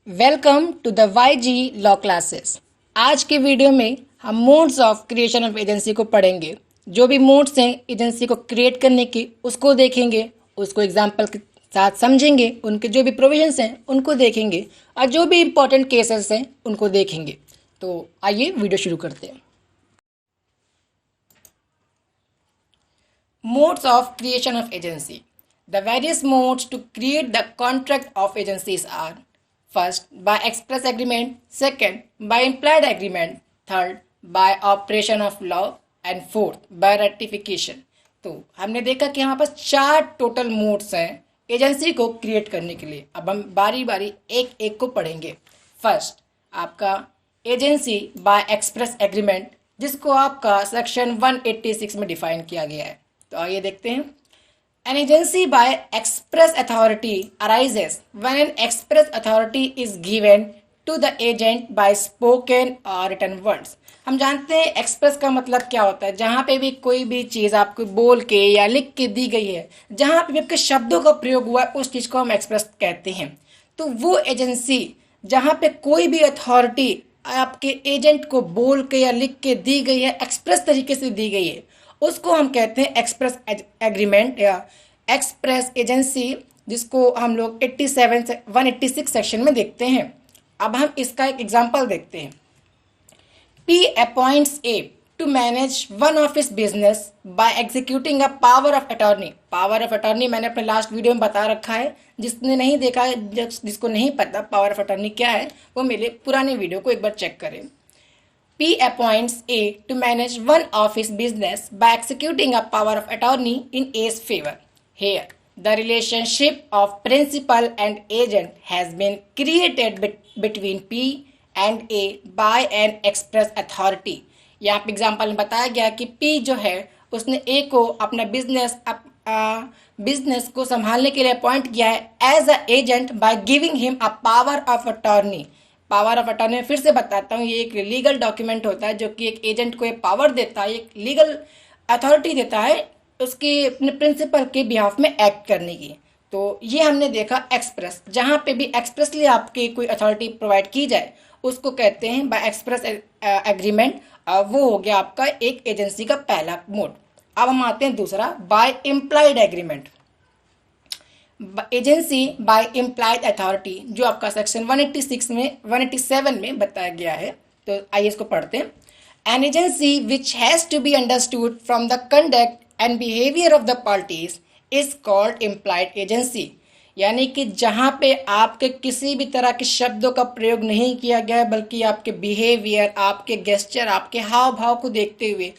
Welcome to the YG law classes. आज के video में हम modes of creation of agency को पढ़ेंगे। जो भी मोड्स हैं एजेंसी को क्रिएट करने की उसको देखेंगे, उसको एग्जाम्पल के साथ समझेंगे, उनके जो भी प्रोविजंस हैं उनको देखेंगे और जो भी इम्पोर्टेंट केसेस हैं उनको देखेंगे। तो आइए वीडियो शुरू करते हैं। Modes of creation of agency. The various modes to create the contract of agencies are: first, by express agreement; second, by implied agreement; third, by operation of law; and fourth, by ratification. तो हमने देखा कि यहाँ पर 4 total modes हैं agency को create करने के लिए। अब हम बारी बारी एक एक को पढ़ेंगे। फर्स्ट, आपका एजेंसी बाय एक्सप्रेस एग्रीमेंट, जिसको आपका सेक्शन 186 में डिफाइन किया गया है। तो आइए देखते हैं। An agency by express authority arises when an express authority is given to the agent by spoken or written words. हम जानते हैं एक्सप्रेस का मतलब क्या होता है। जहाँ पे भी कोई भी चीज़ आपको बोल के या लिख के दी गई है, जहाँ पे भी आपके शब्दों का प्रयोग हुआ है, उस चीज़ को हम एक्सप्रेस कहते हैं। तो वो एजेंसी जहाँ पे कोई भी अथॉरिटी आपके एजेंट को बोल के या लिख के दी गई है, एक्सप्रेस तरीके से दी गई है, उसको हम कहते हैं एक्सप्रेस एग्रीमेंट या एक्सप्रेस एजेंसी, जिसको हम लोग 186 सेक्शन में देखते हैं। अब हम इसका एक एग्जांपल देखते हैं। P appoints A to manage one of his business by executing a power of attorney. Power of attorney मैंने अपने लास्ट वीडियो में बता रखा है। जिसने नहीं देखा है, जिसको नहीं पता पावर ऑफ अटॉर्नी क्या है, वो मेरे पुराने वीडियो को एक बार चेक करें। P appoints A to manage one of his business by executing a power of attorney in A's favor. Here, the relationship of principal and agent has been created between P and A by an express authority. यहाँ पे example में बताया गया कि P जो है उसने A को अपना बिजनेस को संभालने के लिए अपॉइंट किया है as a agent by giving him a power of attorney. Power of attorney फिर से बताता हूँ, ये एक लीगल डॉक्यूमेंट होता है जो कि एक एजेंट को एक पावर देता है, एक लीगल अथॉरिटी देता है उसके अपने प्रिंसिपल के बिहाफ में एक्ट करने की। तो ये हमने देखा एक्सप्रेस। जहाँ पे भी एक्सप्रेसली आपकी कोई अथॉरिटी प्रोवाइड की जाए उसको कहते हैं बाय एक्सप्रेस एग्रीमेंट। वो हो गया आपका एक एजेंसी का पहला मोड। अब हम आते हैं दूसरा, by implied agreement. Agency by implied authority जो आपका सेक्शन 187 में बताया गया है। तो आइए इसको पढ़ते हैं। An agency which has to be understood from the conduct and behaviour of the parties is called implied agency. यानी कि जहाँ पे आपके किसी भी तरह के शब्दों का प्रयोग नहीं किया गया है, बल्कि आपके बिहेवियर, आपके गेस्चर, आपके हाव भाव को देखते हुए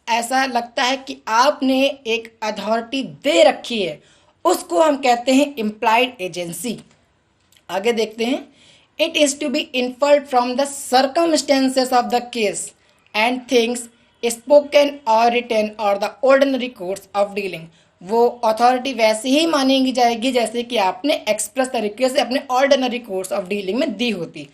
ऐसा लगता है कि आपने एक अथॉरिटी दे रखी है, उसको हम कहते हैं इम्प्लाइड एजेंसी। आगे देखते हैं। It is to be inferred from the circumstances of the case and things spoken और रिटन और the ordinary course of dealing. वो अथॉरिटी वैसे ही मानेगी जाएगी जैसे कि आपने एक्सप्रेस तरीके से अपने ऑर्डिनरी कोर्स ऑफ डीलिंग में दी होती।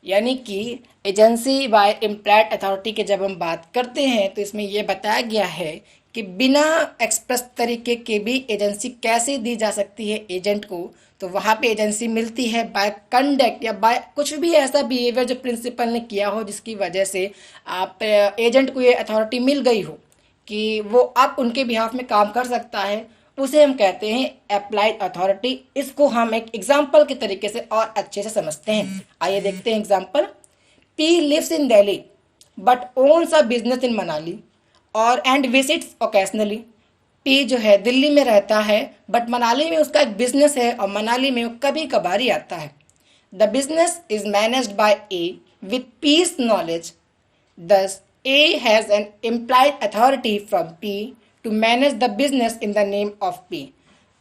यानी कि एजेंसी बाय इम्प्लाइड अथॉरिटी की जब हम बात करते हैं तो इसमें यह बताया गया है कि बिना एक्सप्रेस तरीके के भी एजेंसी कैसे दी जा सकती है एजेंट को। तो वहाँ पे एजेंसी मिलती है बाय कंडक्ट या बाय कुछ भी ऐसा बिहेवियर जो प्रिंसिपल ने किया हो, जिसकी वजह से आप एजेंट को ये अथॉरिटी मिल गई हो कि वो अब उनके बिहाफ में काम कर सकता है, उसे हम कहते हैं अप्लाइड अथॉरिटी। इसको हम एक एग्जाम्पल के तरीके से और अच्छे से समझते हैं। आइए देखते हैं example. P lives in Delhi but owns a business in Manali और एंड विजिट्स ओकेजनली। पी जो है दिल्ली में रहता है बट मनाली में उसका एक बिजनेस है और मनाली में वो कभी कभार ही आता है। The business is managed by A with P's knowledge, thus A has an implied authority from P to manage the business in the name of P.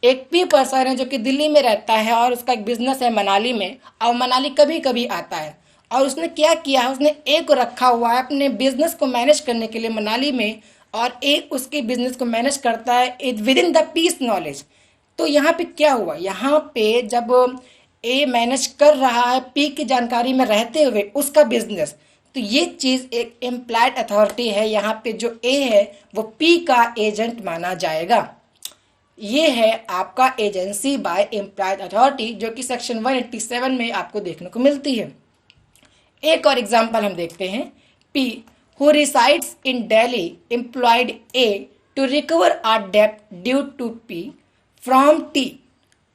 एक पी पर्सन है जो कि दिल्ली में रहता है और उसका एक बिजनेस है मनाली में, और मनाली कभी कभी आता है। और उसने क्या किया है, उसने ए को रखा हुआ है अपने बिजनेस को मैनेज करने के लिए मनाली में, और ए उसके बिजनेस को मैनेज करता है within the P's knowledge. तो यहाँ पे क्या हुआ, यहाँ पे जब ए मैनेज कर रहा है पी की जानकारी में रहते हुए उसका बिजनेस, तो ये चीज़ एक इम्प्लाइड अथॉरिटी है। यहाँ पे जो ए है वो पी का एजेंट माना जाएगा। ये है आपका एजेंसी बाय एम्प्लॉयड अथॉरिटी, जो कि सेक्शन 187 में आपको देखने को मिलती है। एक और एग्जाम्पल हम देखते हैं। P, who resides in Delhi, employed A to recover a debt due to P from T,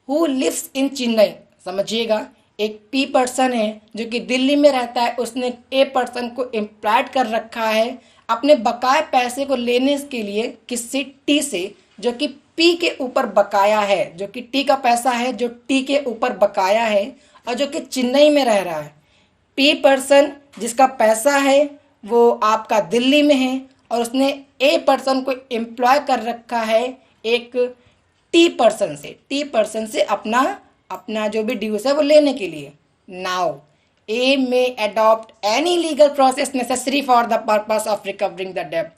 who lives in Chennai। समझिएगा, एक P पर्सन है जो कि दिल्ली में रहता है, उसने A पर्सन को एम्प्लॉयड कर रखा है अपने बकाया पैसे को लेने के लिए किसी T से, जो कि P के ऊपर बकाया है, जो कि T का पैसा है जो T के ऊपर बकाया है और जो कि चेन्नई में रह रहा है। P पर्सन जिसका पैसा है वो आपका दिल्ली में है और उसने A पर्सन को एम्प्लॉय कर रखा है एक T पर्सन से अपना जो भी ड्यूज है वो लेने के लिए। Now A may adopt any legal process necessary for the purpose of recovering the debt।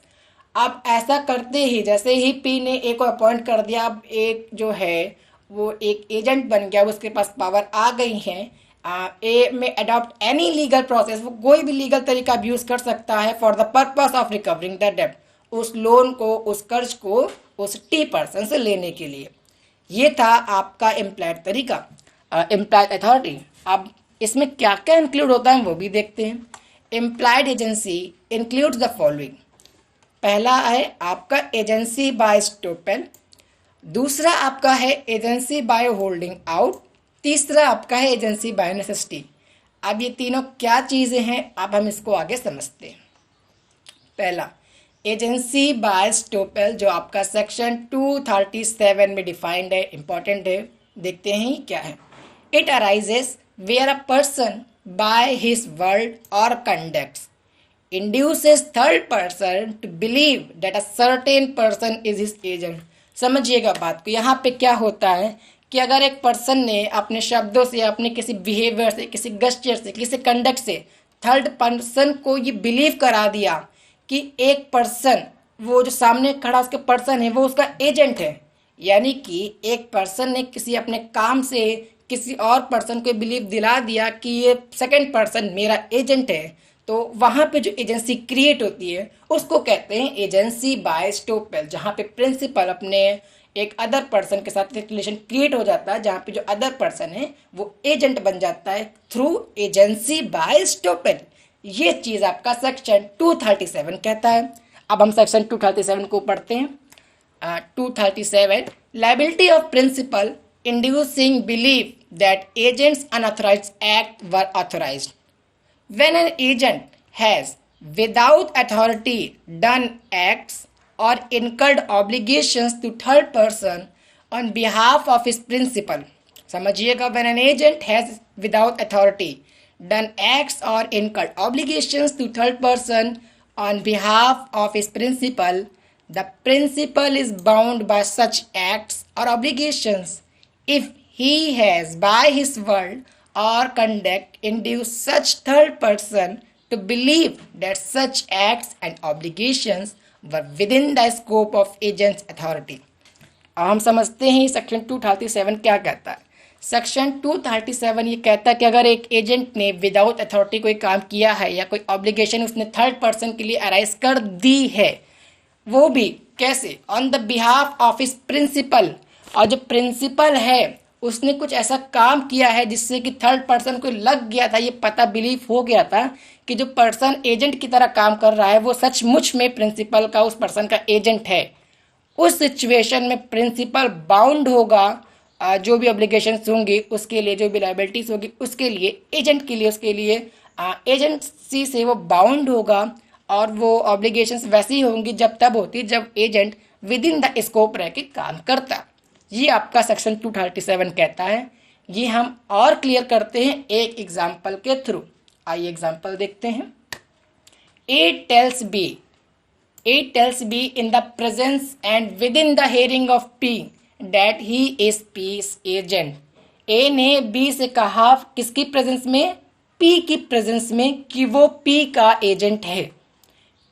अब ऐसा करते ही जैसे ही P ने A को अपॉइंट कर दिया, अब एक जो है वो एक एजेंट बन गया, उसके पास पावर आ गई है। A में अडॉप्ट एनी लीगल प्रोसेस, वो कोई भी लीगल तरीका यूज कर सकता है for the purpose of recovering the डेब्ट, उस लोन को, उस कर्ज को उस T पर्सन से लेने के लिए। ये था आपका एम्प्लॉयड तरीका, एम्प्लॉयड अथॉरिटी। अब इसमें क्या क्या इंक्लूड होता है वो भी देखते हैं। Employed agency includes the following. पहला है आपका एजेंसी बाय स्टोपेल, दूसरा आपका है एजेंसी बाय होल्डिंग आउट, तीसरा आपका है एजेंसी बाय नेसेसिटी। अब ये तीनों क्या चीज़ें हैं, अब हम इसको आगे समझते हैं। पहला एजेंसी बाय स्टोपेल, जो आपका सेक्शन 237 में डिफाइंड है, इंपॉर्टेंट है, देखते हैं क्या है। It arises where a person by his word और conducts induces third person to believe that a certain person is his agent। समझिएगा बात को, यहाँ पे क्या होता है कि अगर एक पर्सन ने अपने शब्दों से, अपने किसी बिहेवियर से, किसी गेस्चर से, किसी कंडक्ट से थर्ड पर्सन को ये बिलीव करा दिया कि एक पर्सन, वो जो सामने खड़ा उसके पर्सन है वो उसका एजेंट है, यानी कि एक पर्सन ने किसी अपने काम से किसी और पर्सन को बिलीव दिला दिया कि ये सेकंड पर्सन मेरा एजेंट है, तो वहाँ पे जो एजेंसी क्रिएट होती है उसको कहते हैं एजेंसी बाय स्टोपेल, जहाँ पे प्रिंसिपल अपने एक अदर पर्सन के साथ एक रिलेशन क्रिएट हो जाता है, जहाँ पे जो अदर पर्सन है वो एजेंट बन जाता है थ्रू एजेंसी बाय स्टोपेल। ये चीज़ आपका सेक्शन 237 कहता है। अब हम सेक्शन 237 को पढ़ते हैं। 237 liability of principal inducing believe that agent's unauthorised act were authorised. When an agent has without authority done acts or incurred obligations to third person on behalf of his principal, समझिएगा, when an agent has without authority done acts or incurred obligations to third person on behalf of his principal, the principal is bound by such acts or obligations if he has by his word or conduct induce such third person to believe that such acts and obligations were within the scope of agent's authority। अब हम समझते हैं section 237 क्या कहता है। Section 237 ये कहता है कि अगर एक एजेंट ने विदाउट अथॉरिटी कोई काम किया है या कोई ऑब्लिगेशन उसने थर्ड पर्सन के लिए अराइज कर दी है, वो भी कैसे, on the behalf of his principal, और जो प्रिंसिपल है उसने कुछ ऐसा काम किया है जिससे कि थर्ड पर्सन को लग गया था, ये पता बिलीव हो गया था कि जो पर्सन एजेंट की तरह काम कर रहा है वो सचमुच में प्रिंसिपल का, उस पर्सन का एजेंट है। उस सिचुएशन में प्रिंसिपल बाउंड होगा, जो भी ऑब्लिगेशंस होंगी उसके लिए, जो भी लायबिलिटीज होगी उसके लिए, एजेंट के लिए, उसके लिए एजेंसी से वो बाउंड होगा, और वो ऑब्लिगेशंस वैसी होंगी जब तब होती जब agent with in the scope रह के काम करता। ये आपका सेक्शन 237 कहता है। ये हम और क्लियर करते हैं एक एग्जाम्पल के थ्रू। आइए एग्जाम्पल देखते हैं। A tells B in the presence and within the hearing of P that he is P's agent। A ने B से कहा किसकी प्रेजेंस में, P की प्रेजेंस में, कि वो P का एजेंट है।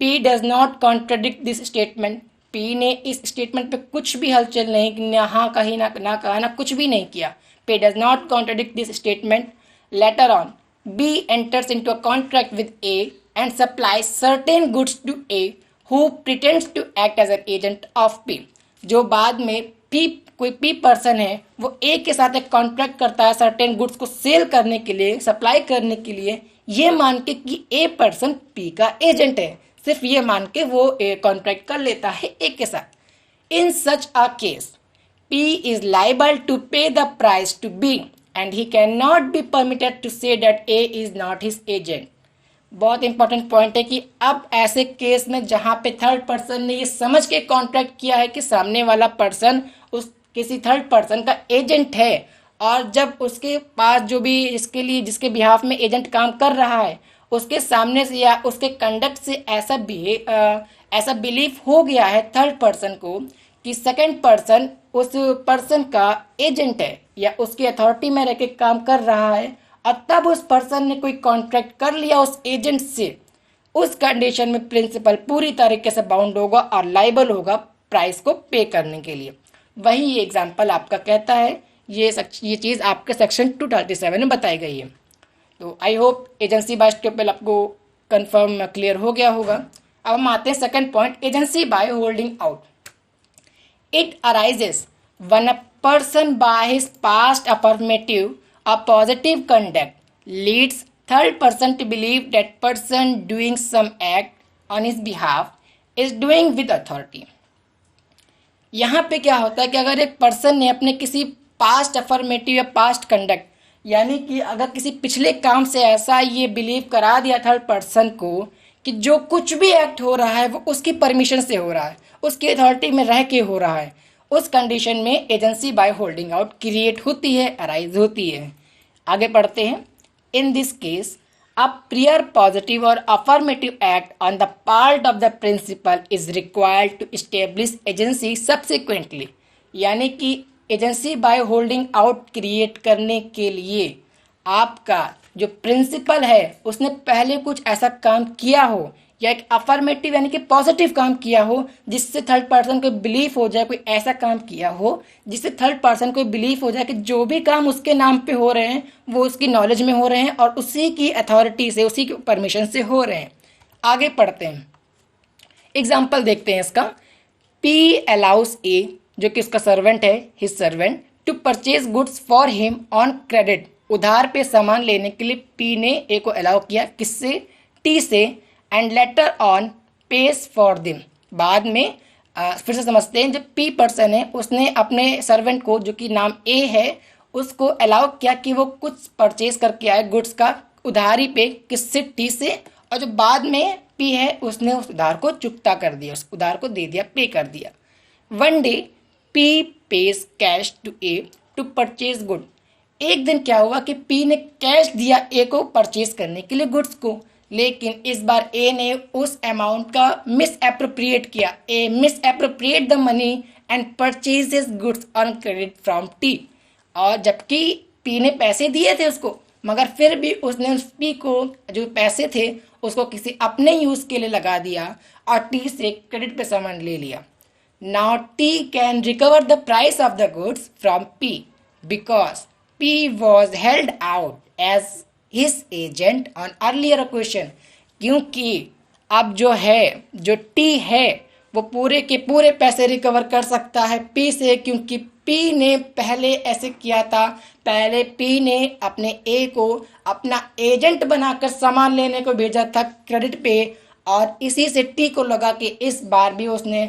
P does not contradict this statement। P ने इस स्टेटमेंट पे कुछ भी हलचल नहीं, ना हाँ कही, ना कहा, ना कुछ भी नहीं किया। P does not contradict this statement। Later on, B enters into a contract with A and supplies certain goods to A who pretends to act as an agent of P। जो बाद में P कोई P person है वो ए के साथ एक contract करता है सर्टेन गुड्स को सेल करने के लिए, सप्लाई करने के लिए, ये मान के कि ए पर्सन पी का एजेंट है, सिर्फ ये मान के वो कॉन्ट्रैक्ट कर लेता है ए के साथ। In such a case P is liable to pay the price to B and he cannot be permitted to say that A is not his agent। बहुत इंपॉर्टेंट पॉइंट है कि अब ऐसे केस में जहां पे थर्ड पर्सन ने ये समझ के कॉन्ट्रैक्ट किया है कि सामने वाला पर्सन उस किसी थर्ड पर्सन का एजेंट है, और जब उसके पास जो भी इसके लिए जिसके बिहाफ में एजेंट काम कर रहा है उसके सामने से या उसके कंडक्ट से ऐसा बिलीफ हो गया है थर्ड पर्सन को कि सेकंड पर्सन उस पर्सन का एजेंट है या उसकी अथॉरिटी में रह के काम कर रहा है, और तब उस पर्सन ने कोई कॉन्ट्रैक्ट कर लिया उस एजेंट से, उस कंडीशन में प्रिंसिपल पूरी तरीके से बाउंड होगा और लाइबल होगा प्राइस को पे करने के लिए। वही ये एग्जाम्पल आपका कहता है, ये चीज़ आपके सेक्शन 237 में बताई गई है। तो I hope agency bye staple आपको कंफर्म क्लियर हो गया होगा। अब हम आते हैं second point, agency by holding out. It arises when a person by his past affirmative or positive conduct leads third person to believe that person doing some act on his behalf is doing with authority। यहाँ पे क्या होता है कि अगर एक person ने अपने किसी पास्ट अफर्मेटिव या पास्ट कंडक्ट, यानी कि अगर किसी पिछले काम से ऐसा ये बिलीव करा दिया थर्ड पर्सन को कि जो कुछ भी एक्ट हो रहा है वो उसकी परमिशन से हो रहा है, उसकी अथॉरिटी में रह के हो रहा है, उस कंडीशन में agency by holding out create होती है, अराइज होती है। आगे पढ़ते हैं। In this case a prior positive और affirmative act on the part of the principal is required to establish agency subsequently. यानी कि agency by holding out create करने के लिए आपका जो प्रिंसिपल है उसने पहले कुछ ऐसा काम किया हो या एक अफर्मेटिव यानी कि पॉजिटिव काम किया हो जिससे थर्ड पर्सन को बिलीफ हो जाए, कोई ऐसा काम किया हो जिससे थर्ड पर्सन को बिलीफ हो जाए कि जो भी काम उसके नाम पे हो रहे हैं वो उसकी नॉलेज में हो रहे हैं और उसी की अथॉरिटी से, उसी की परमिशन से हो रहे हैं। आगे पढ़ते हैं, एग्जाम्पल देखते हैं इसका। पी अलाउस ए, जो कि उसका सर्वेंट है, his servant, to purchase goods for him on credit. उधार पे सामान लेने के लिए पी ने ए को अलाउ किया, किससे? टी से। And later on pays for them. बाद में फिर से समझते हैं, जब पी पर्सन है उसने अपने सर्वेंट को जो कि नाम ए है उसको अलाउ किया कि वो कुछ परचेज करके आए गुड्स का उधारी पे, किससे? टी से। और जो बाद में पी है उसने उस उधार को चुकता कर दिया, उस उधार को दे दिया, पे कर दिया। One day P pays cash to A to purchase good. एक दिन क्या हुआ कि पी ने कैश दिया ए को परचेज करने के लिए गुड्स को, लेकिन इस बार ए ने उस अमाउंट का मिस एप्रोप्रिएट किया। A misappropriate the money and purchases goods on credit from T. और जबकि पी ने पैसे दिए थे उसको, मगर फिर भी उसने उस पी को जो पैसे थे उसको किसी अपने यूज के लिए लगा दिया और टी से क्रेडिट पे सामान ले लिया। Now T can recover the price of the goods from P because P was held out as his agent on earlier occasion. क्योंकि अब जो टी है वो पूरे के पूरे पैसे रिकवर कर सकता है पी से, क्योंकि पी ने पहले ऐसे किया था। पहले पी ने अपने ए को अपना एजेंट बनाकर सामान लेने को भेजा था क्रेडिट पे, और इसी से टी को लगा कि इस बार भी उसने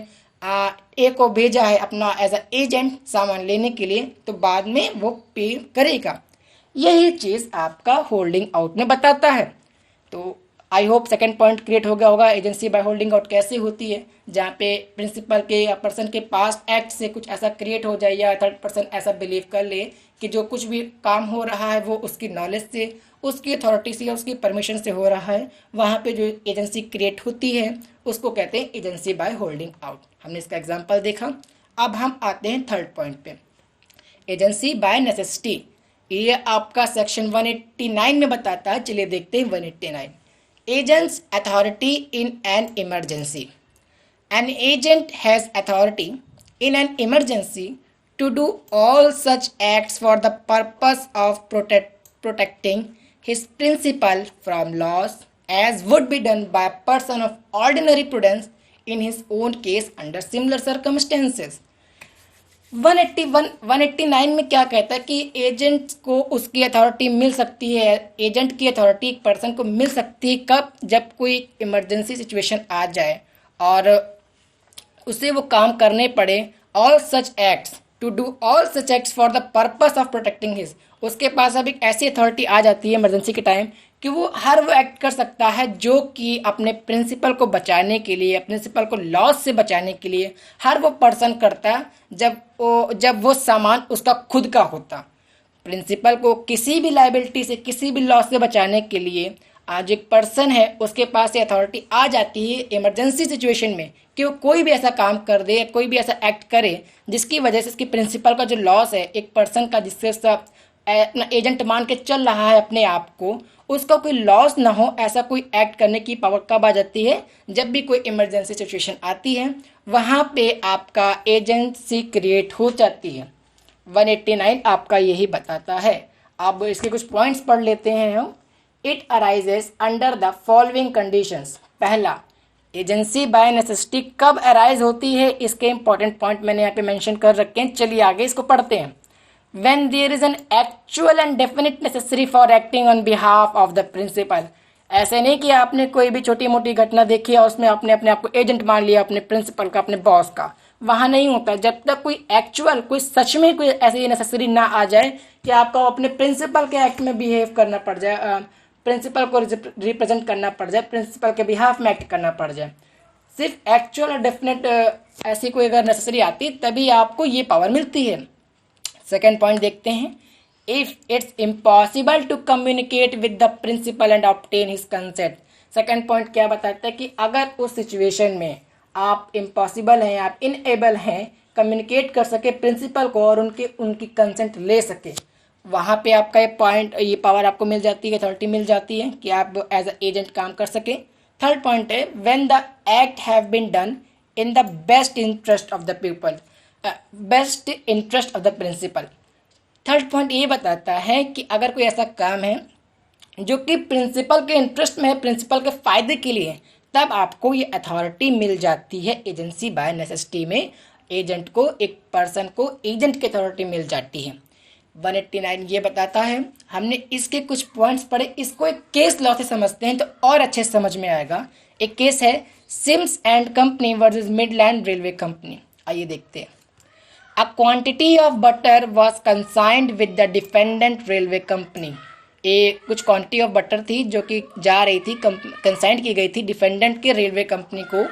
ए को भेजा है अपना एज अ एजेंट सामान लेने के लिए, तो बाद में वो पे करेगा। यही चीज़ आपका होल्डिंग आउट में बताता है। तो I hope second point create हो गया होगा, एजेंसी बाय होल्डिंग आउट कैसे होती है, जहाँ पे प्रिंसिपल के या पर्सन के पास्ट एक्ट से कुछ ऐसा क्रिएट हो जाए या थर्ड पर्सन ऐसा बिलीव कर ले कि जो कुछ भी काम हो रहा है वो उसकी नॉलेज से, उसकी अथॉरिटी से या उसकी परमिशन से हो रहा है। वहाँ पे जो एजेंसी क्रिएट होती है उसको कहते हैं एजेंसी बाय होल्डिंग आउट। हमने इसका एग्जाम्पल देखा। अब हम आते हैं थर्ड पॉइंट पे, एजेंसी बाय नेसेसिटी। ये आपका सेक्शन 189 में बताता है। चलिए देखते हैं 189। Agent's authority in an emergency. An agent has authority in an emergency to do all such acts for the purpose of protecting his principal from loss as would be done by a person of ordinary prudence in his own case under similar circumstances. 181 189 में क्या कहता है कि agent को उसकी authority मिल सकती है, agent की अथॉरिटी एक पर्सन को मिल सकती है कब, जब कोई इमरजेंसी सिचुएशन आ जाए और उसे वो काम करने पड़े। All such acts to do all such acts for the purpose of protecting his, उसके पास अब एक ऐसी अथॉरिटी आ जाती है इमरजेंसी के टाइम कि वो हर वो एक्ट कर सकता है जो कि अपने प्रिंसिपल को बचाने के लिए, प्रिंसिपल को लॉस से बचाने के लिए हर वो पर्सन करता है जब वो सामान उसका खुद का होता। प्रिंसिपल को किसी भी लाइबिलिटी से, किसी भी लॉस से बचाने के लिए आज एक पर्सन है उसके पास ये अथॉरिटी आ जाती है इमरजेंसी सिचुएशन में कि वो कोई भी ऐसा काम कर दे, कोई भी ऐसा एक्ट करे जिसकी वजह से उसकी प्रिंसिपल का जो लॉस है एक पर्सन का, जिससे सब अपना एजेंट मान के चल रहा है अपने आप को, उसका कोई लॉस ना हो, ऐसा कोई एक्ट करने की पावर कब आ जाती है, जब भी कोई इमरजेंसी सिचुएशन आती है वहाँ पे आपका एजेंसी क्रिएट हो जाती है। 189 आपका यही बताता है। अब इसके कुछ पॉइंट्स पढ़ लेते हैं हम। It arises under the following conditions. पहला, एजेंसी बाय नेसेसिटी कब अराइज होती है, इसके इंपॉर्टेंट पॉइंट मैंने यहाँ पे मेंशन कर रखे हैं। चलिए आगे इसको पढ़ते हैं। when there is an actual and definite necessary for acting on behalf of the principal। ऐसे नहीं कि आपने कोई भी छोटी मोटी घटना देखी और उसमें आपने अपने आप को एजेंट मान लिया, अपने प्रिंसिपल का, अपने बॉस का, वहाँ नहीं होता। जब तक कोई एक्चुअल, कोई सच में कोई ऐसी नेसेसरी ना आ जाए कि आपको अपने प्रिंसिपल के एक्ट में बिहेव करना पड़ जाए, प्रिंसिपल को रिप्रेजेंट करना पड़ जाए, प्रिंसिपल के बिहाफ में एक्ट करना पड़ जाए। सिर्फ एक्चुअल और डेफिनेट ऐसी कोई अगर नेसेसरी आती तभी आपको ये पावर मिलती है। सेकेंड पॉइंट देखते हैं। If it's impossible to communicate with the principal and obtain his consent. Second point क्या बताता है कि अगर उस सिचुएशन में आप इम्पॉसिबल हैं, आप इनएबल हैं कम्युनिकेट कर सके प्रिंसिपल को और उनकी कंसेंट ले सके, वहाँ पे आपका ये पॉइंट, ये पावर आपको मिल जाती है, अथॉरिटी मिल जाती है कि आप एज अ एजेंट काम कर सके। थर्ड पॉइंट है when the act have been done in the best interest of the people, best interest of the principal. Third point ये बताता है कि अगर कोई ऐसा काम है जो कि प्रिंसिपल के इंटरेस्ट में है, प्रिंसिपल के फायदे के लिए, तब आपको ये अथॉरिटी मिल जाती है एजेंसी बाय नेसेसिटी में। एजेंट को, एक पर्सन को एजेंट की अथॉरिटी मिल जाती है। 189 ये बताता है। हमने इसके कुछ पॉइंट्स पढ़े, इसको एक केस लॉ से समझते हैं तो और अच्छे से समझ में आएगा। एक केस है Sims and company versus Midland railway company. आइए देखते हैं। A quantity of butter was consigned with the defendant railway company। कुछ क्वांटिटी ऑफ बटर थी जो कि जा रही थी, कंसाइंड की गई थी डिफेंडेंट के रेलवे कंपनी को।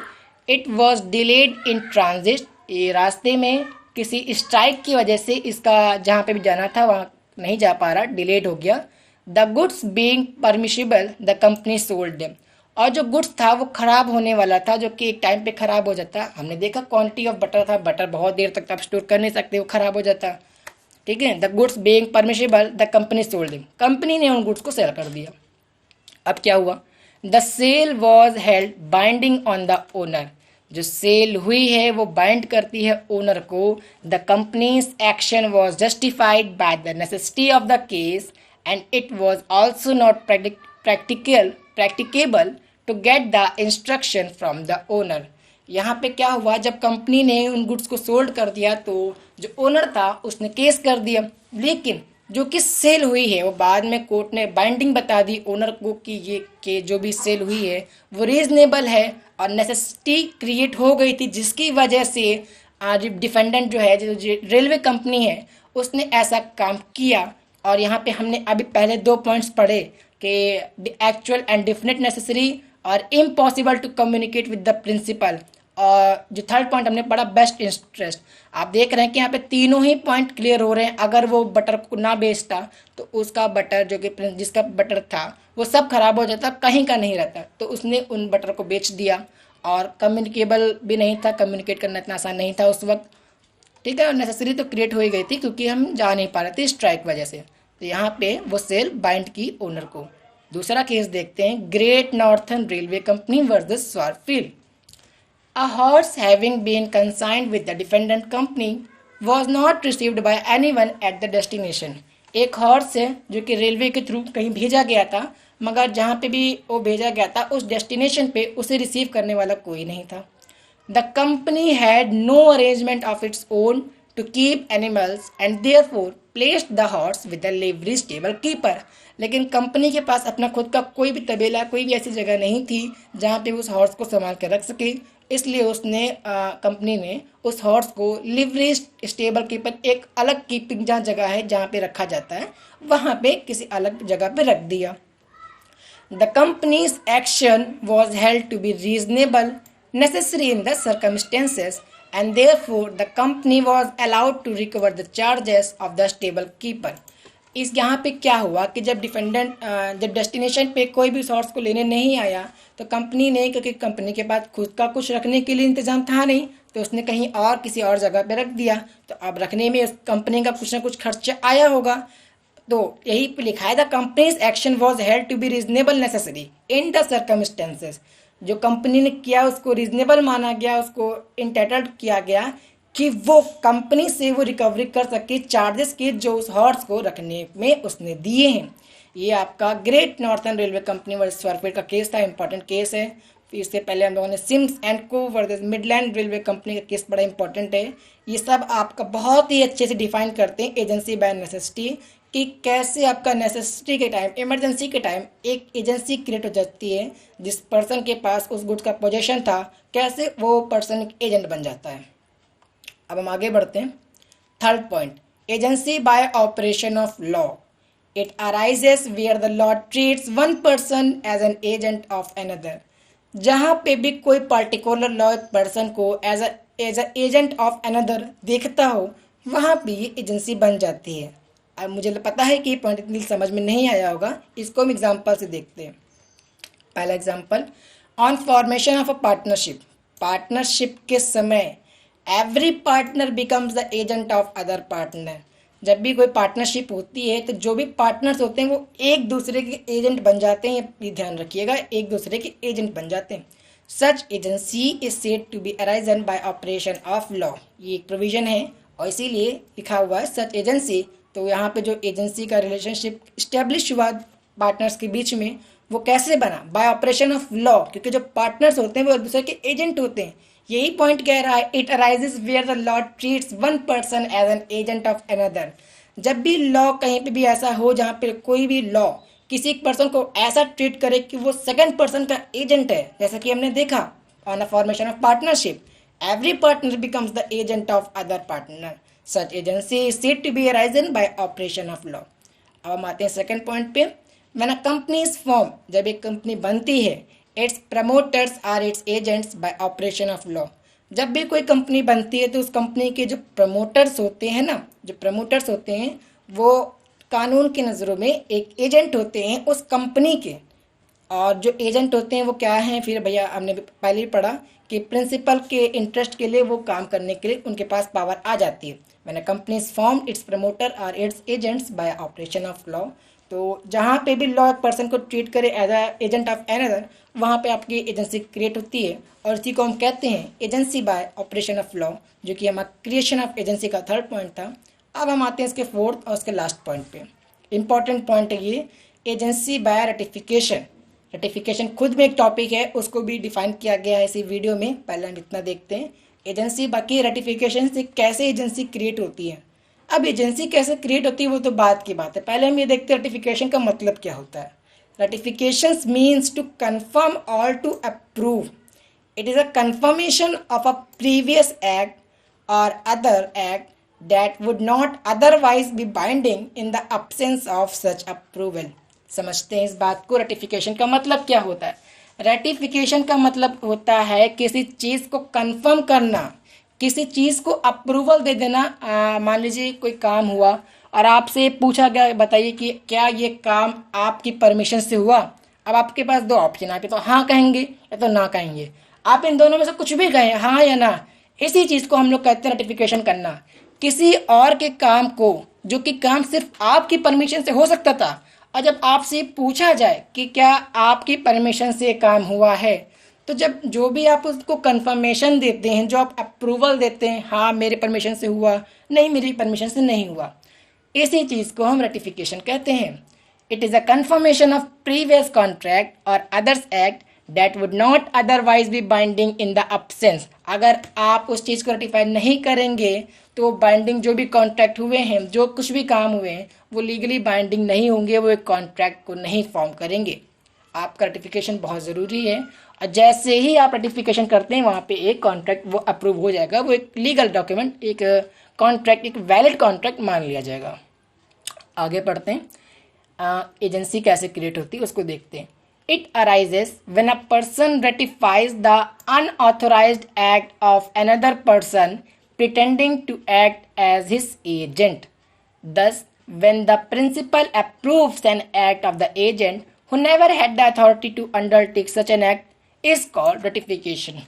It was delayed in transit. ये रास्ते में किसी स्ट्राइक की वजह से इसका जहाँ पे भी जाना था वहाँ नहीं जा पा रहा, डिलेड हो गया। The goods being permissible the company sold them. और जो गुड्स था वो खराब होने वाला था, जो कि एक टाइम पे खराब हो जाता। हमने देखा क्वांटिटी ऑफ बटर था, बटर बहुत देर तक आप स्टोर कर नहीं सकते, वो खराब हो जाता। ठीक है। The goods being permissible the company sold them. Company ने उन गुड्स को सेल कर दिया। अब क्या हुआ? The sale was held binding on the owner. जो सेल हुई है वो बाइंड करती है ओनर को। The company's action was justified by the necessity of the case and it was also not practicable to get the instruction from the owner. यहाँ पे क्या हुआ, जब कंपनी ने उन गुड्स को सोल्ड कर दिया तो जो ओनर था उसने केस कर दिया, लेकिन जो कि सेल हुई है वो बाद में कोर्ट ने बाइंडिंग बता दी ओनर को कि ये कि जो भी सेल हुई है वो रीजनेबल है और नेसेसिटी क्रिएट हो गई थी, जिसकी वजह से आज डिफेंडेंट जो है, जो रेलवे कंपनी है, उसने ऐसा काम किया। और यहाँ पे हमने अभी पहले 2 पॉइंट्स पढ़े कि एक्चुअल एंड डेफिनेट नेसेसरी और impossible to communicate with the principal. और जो थर्ड पॉइंट हमने पढ़ा बेस्ट इंटरेस्ट। आप देख रहे हैं कि यहाँ पे तीनों ही पॉइंट क्लियर हो रहे हैं। अगर वो बटर को ना बेचता तो उसका बटर, जो कि जिसका बटर था, वो सब खराब हो जाता, कहीं का नहीं रहता। तो उसने उन बटर को बेच दिया और कम्युनिकेबल भी नहीं था, कम्युनिकेट करना इतना आसान नहीं था उस वक्त। ठीक है। और नेसेसरी तो क्रिएट हो ही गई थी क्योंकि हम जा नहीं पा रहे थे स्ट्राइक वजह से। तो यहाँ पे वो सेल बाइंड की ओनर को। दूसरा केस देखते हैं, Great Northern Railway Company versus Swaffield. A horse having been consigned with the defendant company was not received by anyone at the destination। एक हॉर्स है जो कि रेलवे के थ्रू कहीं भेजा गया था, मगर जहाँ पे भी वो भेजा गया था उस डेस्टिनेशन पे उसे रिसीव करने वाला कोई नहीं था। The company had no arrangement of its own to keep animals and therefore placed the horse with the livery stable keeper. लेकिन कंपनी के पास अपना खुद का कोई भी तबेला, कोई भी ऐसी जगह नहीं थी जहाँ पे उस हॉर्स को संभाल कर रख सके, इसलिए उसने कंपनी ने उस हॉर्स को लिवरी स्टेबल कीपर, एक अलग कीपिंग जहाँ जगह है जहाँ पे रखा जाता है, वहाँ पे किसी अलग जगह पे रख दिया. The company's action was held to be reasonable, necessary in the circumstances, and therefore the company was allowed to recover the charges of the stable keeper. इस यहाँ पे क्या हुआ कि जब जब डेस्टिनेशन पे कोई भी सोर्स को लेने नहीं आया तो कंपनी ने, क्योंकि कंपनी के पास खुद का कुछ रखने के लिए इंतजाम था नहीं, तो उसने कहीं और किसी और जगह पे रख दिया. तो अब रखने में उस कंपनी का कुछ ना कुछ खर्चा आया होगा. तो यही पे लिखा है the company's action was held to be reasonable necessary in the circumstances. जो कंपनी ने किया उसको रीजनेबल माना गया, उसको इंटाइटल्ड किया गया कि वो कंपनी से वो रिकवरी कर सके चार्जेस के जो उस हॉर्स को रखने में उसने दिए हैं. ये आपका Great Northern Railway Company versus Swaffield का केस था, इंपॉर्टेंट केस है. फिर इससे पहले हम लोगों ने सिम्स एंड को वर्सेस मिडलैंड रेलवे कंपनी का केस बड़ा इंपॉर्टेंट है. ये सब आपका बहुत ही अच्छे से डिफाइन करते हैं एजेंसी बाय नेसेसिटी, कि कैसे आपका नेसेसिटी के टाइम, इमरजेंसी के टाइम एक एजेंसी क्रिएट हो जाती है. जिस पर्सन के पास उस गुड्स का पोजेशन था, कैसे वो पर्सन एजेंट बन जाता है. अब हम आगे बढ़ते हैं. Third point, agency by operation of law. It arises where the law treats one person as an agent of another. जहाँ पे भी कोई पर्टिकुलर लॉ एक पर्सन को as a agent of another देखता हो, वहाँ पे ये एजेंसी बन जाती है. अब मुझे पता है कि ये पॉइंट इतनी समझ में नहीं आया होगा, इसको हम एग्जाम्पल से देखते हैं. पहला example, on formation of a partnership. Partnership के समय every partner becomes the agent of other partner. जब भी कोई पार्टनरशिप होती है तो जो भी पार्टनर्स होते हैं वो एक दूसरे के एजेंट बन जाते हैं. ये ध्यान रखिएगा, एक दूसरे के एजेंट बन जाते हैं. Such agency is said to be arisen by operation of law. ये एक प्रोविजन है और इसीलिए लिखा हुआ है सच एजेंसी. तो यहाँ पे जो एजेंसी का रिलेशनशिप इस्टेब्लिश हुआ पार्टनर्स के बीच में, वो कैसे बना? Bye operation of law. क्योंकि जो पार्टनर्स होते हैं वो एक दूसरे के एजेंट होते हैं. यही पॉइंट कह रहा है, it arises where the law treats one person as an agent of another. जब भी लॉ कहीं पे भी ऐसा हो जहाँ पे कोई भी लॉ किसी एक पर्सन को ऐसा ट्रीट करे कि वो सेकंड पर्सन का एजेंट है, जैसा कि हमने देखा on a formation of partnership, every partner becomes the agent of other partner. Such agency is said to be arisen by operation of law. अब हम आते हैं सेकंड पॉइंट पे. When a company is form, जब एक company बनती है, its promoters are its agents by operation of law. जब भी कोई कंपनी बनती है तो उस कंपनी के जो प्रमोटर्स होते हैं ना, जो प्रमोटर्स होते हैं वो कानून की नज़रों में एक एजेंट होते हैं उस कंपनी के. और जो एजेंट होते हैं वो क्या हैं? फिर भैया हमने पहले ही पढ़ा कि प्रिंसिपल के इंटरेस्ट के लिए वो काम करने के लिए उनके पास पावर आ जाती है. When a company is formed, its promoter are its agents by operation of law. तो जहाँ पे भी लॉ एक पर्सन को ट्रीट करे as a agent of another, वहाँ पे आपकी एजेंसी क्रिएट होती है और इसी को हम कहते हैं agency by operation of law, जो कि हमारा क्रिएशन ऑफ एजेंसी का थर्ड पॉइंट था. अब हम आते हैं इसके फोर्थ और इसके लास्ट पॉइंट पे. इंपॉर्टेंट पॉइंट है ये, एजेंसी बाय रेटिफिकेशन. रेटिफिकेशन खुद में एक टॉपिक है, उसको भी डिफाइन किया गया है इसी वीडियो में. पहले हम इतना देखते हैं एजेंसी. बाकी रेटिफिकेशन से कैसे एजेंसी क्रिएट होती है. अब एजेंसी कैसे क्रिएट होती है वो तो बात की बात है, पहले हम ये देखते हैं रेटिफिकेशन का मतलब क्या होता है. Ratifications means to confirm or to approve. It is a confirmation of a previous act or other act that would not otherwise be binding in the absence of such approval. समझते हैं इस बात को. रेटिफिकेशन का मतलब क्या होता है? रेटिफिकेशन का मतलब होता है किसी चीज़ को कंफर्म करना, किसी चीज़ को अप्रूवल दे देना. मान लीजिए कोई काम हुआ और आपसे पूछा गया बताइए कि क्या ये काम आपकी परमिशन से हुआ. अब आपके पास दो ऑप्शन, आप तो हाँ कहेंगे या तो ना कहेंगे. आप इन दोनों में से कुछ भी कहें, हाँ या ना. इसी चीज़ को हम लोग कहते हैं रेटिफिकेशन करना. किसी और के काम को, जो कि काम सिर्फ आपकी परमिशन से हो सकता था, और जब आपसे पूछा जाए कि क्या आपकी परमिशन से काम हुआ है, तो जब जो भी आप उसको कंफर्मेशन देते हैं, जो आप अप्रूवल देते हैं, हाँ मेरे परमिशन से हुआ, नहीं मेरी परमिशन से नहीं हुआ, इसी चीज़ को हम रेटिफिकेशन कहते हैं. It is a confirmation of previous contract और others act that would not otherwise be binding in the absence। अगर आप उस चीज़ को रेटिफाई नहीं करेंगे तो बाइंडिंग जो भी कॉन्ट्रैक्ट हुए हैं, जो कुछ भी काम हुए हैं, वो लीगली बाइंडिंग नहीं होंगे, वो एक कॉन्ट्रैक्ट को नहीं फॉर्म करेंगे। आपका रेटिफिकेशन बहुत ज़रूरी है, और जैसे ही आप रेटिफिकेशन करते हैं वहाँ पे एक कॉन्ट्रैक्ट वो अप्रूव हो जाएगा, वो एक लीगल डॉक्यूमेंट, एक कॉन्ट्रैक्ट, एक वैलिड कॉन्ट्रैक्ट मान लिया जाएगा। आगे पढ़ते हैं, एजेंसी कैसे क्रिएट होती है उसको देखते हैं। It arises when a person ratifies the unauthorized act of another person pretending to act as his agent. Thus, when the principal approves an act of the agent who never had the authority to undertake such an act is called ratification.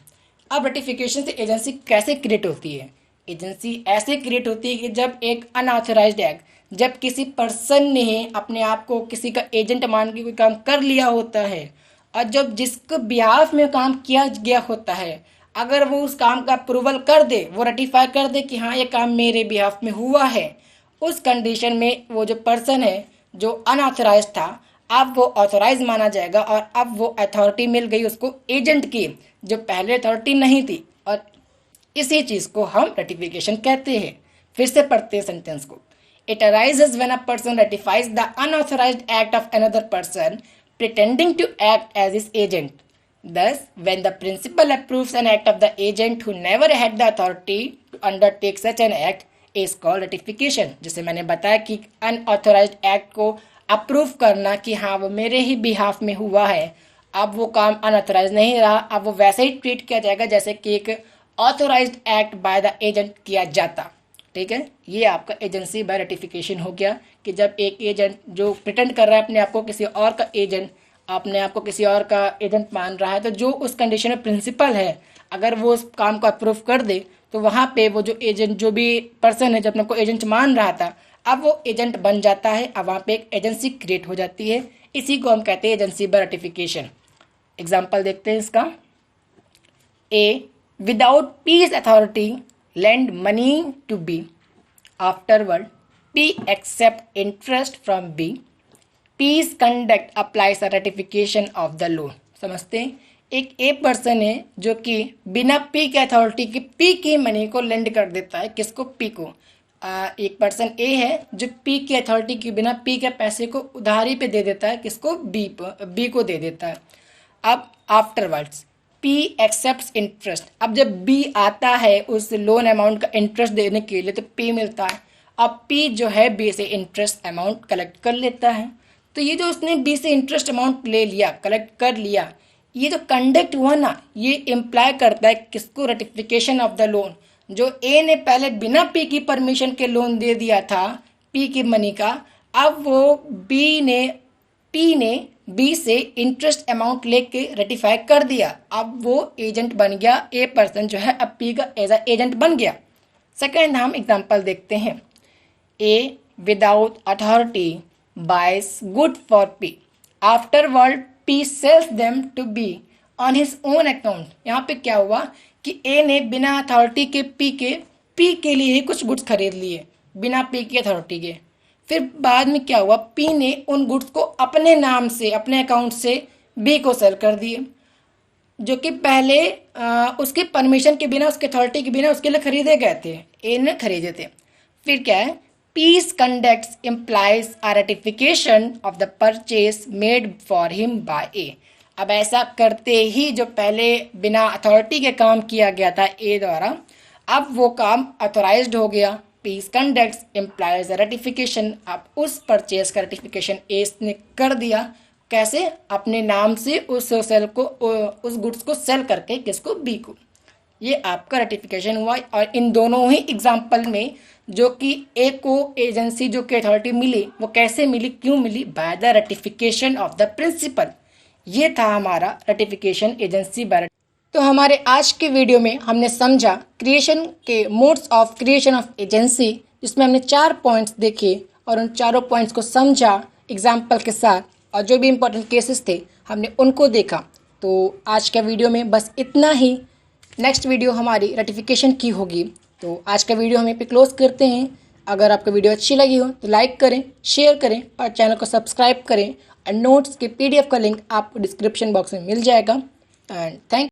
अब ratification से agency कैसे create होती है? Agency ऐसे create होती है कि जब एक अनऑथराइज्ड एक्ट, जब किसी पर्सन ने अपने आप को किसी का एजेंट मान के कोई काम कर लिया होता है, और जब जिसको बिहाफ में काम किया गया होता है, अगर वो उस काम का अप्रूवल कर दे, वो रेटिफाई कर दे कि हाँ ये काम मेरे बिहाफ में हुआ है, उस कंडीशन में वो जो पर्सन है जो अनऑथराइज था, अब वो ऑथराइज माना जाएगा, और अब वो अथॉरिटी मिल गई उसको एजेंट की, जो पहले अथॉरिटी नहीं थी। और इसी चीज़ को हम रेटिफिकेशन कहते हैं। फिर से पढ़ते हैं सेंटेंस को। It arises when a person ratifies the unauthorized act of another person pretending to act as his agent. Thus, when the principal approves an act of the agent who never had the authority to undertake such an act is called ratification. जैसे मैंने बताया कि unauthorized act को approve करना कि हाँ वो मेरे ही बिहाफ में हुआ है, अब वो काम अनऑथराइज नहीं रहा, अब वो वैसे ही ट्रीट किया जाएगा जैसे कि एक authorised act by the agent किया जाता। ठीक है, ये आपका एजेंसी बाय रेटिफिकेशन हो गया कि जब एक एजेंट जो प्रिटेंड कर रहा है अपने आप को किसी और का एजेंट, अपने आप को किसी और का एजेंट मान रहा है, तो जो उस कंडीशन में प्रिंसिपल है अगर वो उस काम को अप्रूव कर दे तो वहाँ पे वो जो एजेंट, जो भी पर्सन है जो अपने को एजेंट मान रहा था, अब वो एजेंट बन जाता है, अब वहाँ पे एक एजेंसी क्रिएट हो जाती है। इसी को हम कहते हैं एजेंसी बाय रेटिफिकेशन। एग्जाम्पल देखते हैं इसका। A, without P's authority lend money to B. Afterward, P accept interest from B. P's conduct applies a ratification of the loan. समझते हैं, एक ए पर्सन है जो कि बिना पी के अथॉरिटी के पी की मनी को लेंड कर देता है। किसको? पी को। एक पर्सन ए है जो पी की अथॉरिटी के बिना पी के पैसे को उधारी पे दे देता है। किसको? बी को दे देता है। अब आफ्टरवर्ड्स पी एक्सेप्ट्स इंटरेस्ट। अब जब बी आता है उस लोन अमाउंट का इंटरेस्ट देने के लिए तो पी मिलता है। अब पी जो है बी से इंटरेस्ट अमाउंट कलेक्ट कर लेता है। तो ये जो उसने बी से इंटरेस्ट अमाउंट ले लिया, कलेक्ट कर लिया, ये जो कंडक्ट हुआ ना, ये इम्प्लाई करता है किसको? Ratification of the loan. जो ए ने पहले बिना पी की परमिशन के लोन दे दिया था पी की मनी का, अब वो पी ने बी से इंटरेस्ट अमाउंट लेके रेटिफाई कर दिया। अब वो एजेंट बन गया, ए पर्सन जो है अब पी का एज अ एजेंट बन गया। सेकंड हम एग्जांपल देखते हैं। A without authority buys goods for P. Afterward P sells them to be on his own account. यहाँ पे क्या हुआ कि ए ने बिना अथॉरिटी के पी के लिए ही कुछ गुड्स खरीद लिए, बिना पी की अथॉरिटी के। फिर बाद में क्या हुआ, पी ने उन गुड्स को अपने नाम से, अपने अकाउंट से बी को सेल कर दिए, जो कि पहले उसके परमिशन के बिना, उसके अथॉरिटी के बिना उसके लिए खरीदे गए थे, ए ने खरीदे थे। फिर क्या है, P's conducts implies a ratification of the purchase made for him by A. अब ऐसा करते ही जो पहले बिना अथॉरिटी के काम किया गया था ए द्वारा, अब वो काम अथोराइज्ड हो गया। P's conducts implies ratification. अब उस परचेज का रेटिफिकेशन ए ने कर दिया। कैसे? अपने नाम से उस सेल को, उस गुड्स को सेल करके, किसको? बी को। ये आपका रेटिफिकेशन हुआ। और इन दोनों ही एग्जाम्पल में जो कि ए को एजेंसी जो कि अथॉरिटी मिली, वो कैसे मिली, क्यों मिली? By the ratification of the principal. ये था हमारा रेटिफिकेशन एजेंसी बाय। तो हमारे आज के वीडियो में हमने समझा क्रिएशन के modes of creation of agency, जिसमें हमने 4 पॉइंट्स देखे और उन चारों पॉइंट्स को समझा एग्जाम्पल के साथ, और जो भी इम्पोर्टेंट केसेस थे हमने उनको देखा। तो आज का वीडियो में बस इतना ही। नेक्स्ट वीडियो हमारी रेटिफिकेशन की होगी। तो आज का वीडियो हम यहाँ पे क्लोज करते हैं। अगर आपको वीडियो अच्छी लगी हो तो लाइक करें, शेयर करें और चैनल को सब्सक्राइब करें एंड नोट्स के PDF का लिंक आपको डिस्क्रिप्शन बॉक्स में मिल जाएगा। And thank